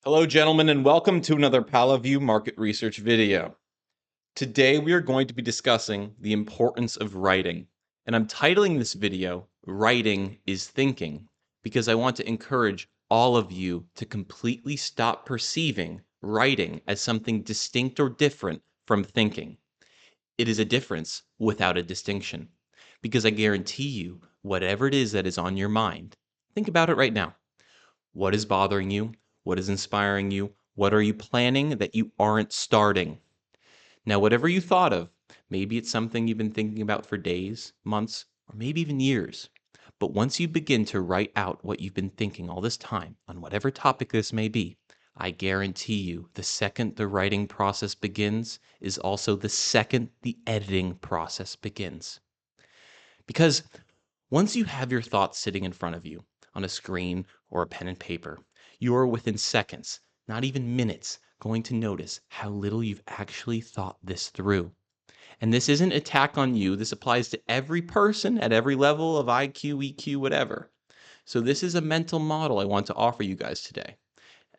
Hello, gentlemen, and welcome to another PalaView market research video. Today, we are going to be discussing the importance of writing, and I'm titling this video, Writing is Thinking, because I want to encourage all of you to completely stop perceiving writing as something distinct or different from thinking. It is a difference without a distinction, because I guarantee you, whatever it is that is on your mind, think about it right now. What is bothering you? What is inspiring you? What are you planning that you aren't starting? Now, whatever you thought of, maybe it's something you've been thinking about for days, months, or maybe even years. But once you begin to write out what you've been thinking all this time on whatever topic this may be, I guarantee you the second the writing process begins is also the second the editing process begins. Because once you have your thoughts sitting in front of you on a screen or a pen and paper, you are within seconds, not even minutes, going to notice how little you've actually thought this through. And this isn't an attack on you. This applies to every person at every level of IQ, EQ, whatever. So this is a mental model I want to offer you guys today.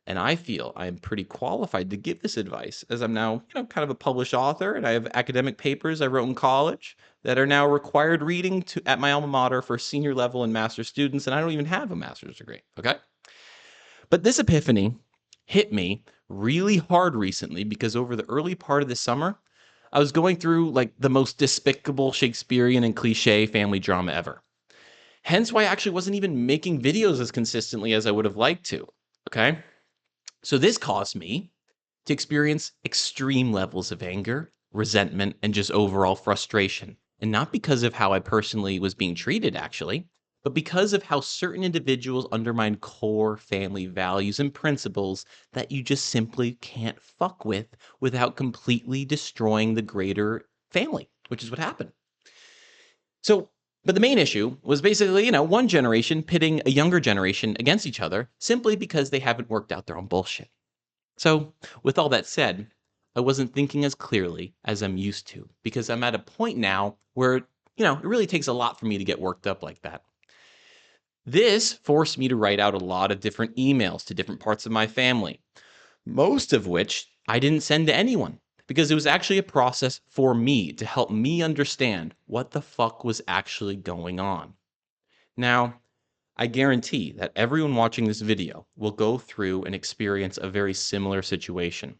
And I feel I am pretty qualified to give this advice as I'm now, kind of a published author and I have academic papers I wrote in college that are now required reading at my alma mater for senior level and master's students, and I don't even have a master's degree, okay? But this epiphany hit me really hard recently because over the early part of the summer, I was going through like the most despicable Shakespearean and cliche family drama ever. Hence why I actually wasn't even making videos as consistently as I would have liked to, okay? So this caused me to experience extreme levels of anger, resentment, and just overall frustration. And not because of how I personally was being treated, actually, but because of how certain individuals undermine core family values and principles that you just simply can't fuck with without completely destroying the greater family, which is what happened. So, but the main issue was basically, one generation pitting a younger generation against each other simply because they haven't worked out their own bullshit. So, with all that said, I wasn't thinking as clearly as I'm used to because I'm at a point now where, it really takes a lot for me to get worked up like that. This forced me to write out a lot of different emails to different parts of my family, most of which I didn't send to anyone because it was actually a process for me to help me understand what the fuck was actually going on. Now, I guarantee that everyone watching this video will go through and experience a very similar situation.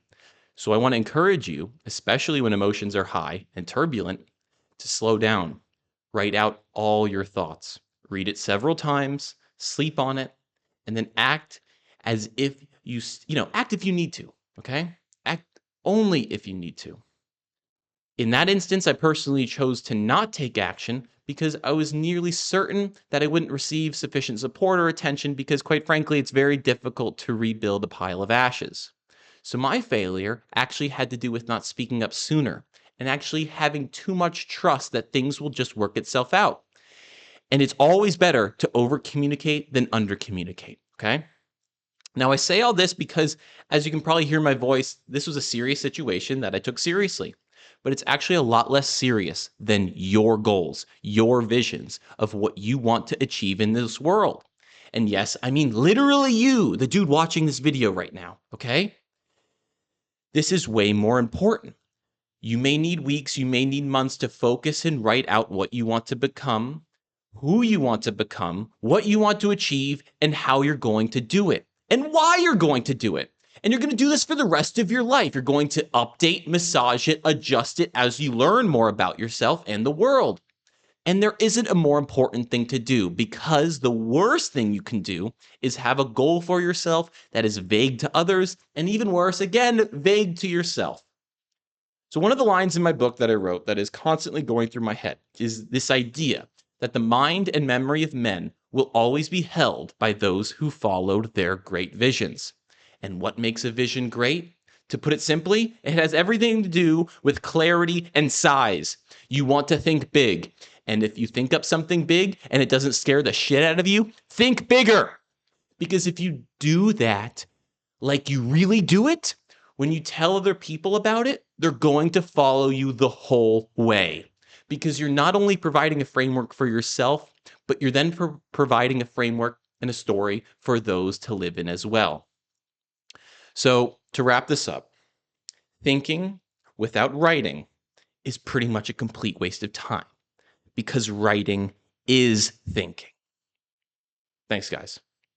So I want to encourage you, especially when emotions are high and turbulent, to slow down, write out all your thoughts, read it several times, sleep on it, and then act as if act if you need to, okay? Act only if you need to. In that instance, I personally chose to not take action because I was nearly certain that I wouldn't receive sufficient support or attention because, quite frankly, it's very difficult to rebuild a pile of ashes. So my failure actually had to do with not speaking up sooner and actually having too much trust that things will just work itself out. And it's always better to over communicate than under communicate, okay? Now, I say all this because, as you can probably hear my voice, this was a serious situation that I took seriously. But it's actually a lot less serious than your goals, your visions of what you want to achieve in this world. And yes, I mean literally you, the dude watching this video right now, okay? This is way more important. You may need weeks, you may need months to focus and write out what you want to become, who you want to become, what you want to achieve, and how you're going to do it, and why you're going to do it. And you're going to do this for the rest of your life. You're going to update, massage it, adjust it as you learn more about yourself and the world. And there isn't a more important thing to do because the worst thing you can do is have a goal for yourself that is vague to others, and even worse, again, vague to yourself. So, one of the lines in my book that I wrote that is constantly going through my head is this idea that the mind and memory of men will always be held by those who followed their great visions. And what makes a vision great? To put it simply, it has everything to do with clarity and size. You want to think big. And if you think up something big and it doesn't scare the shit out of you, think bigger. Because if you do that, like you really do it, when you tell other people about it, they're going to follow you the whole way because you're not only providing a framework for yourself, but you're then providing a framework and a story for those to live in as well. So to wrap this up, thinking without writing is pretty much a complete waste of time because writing is thinking. Thanks, guys.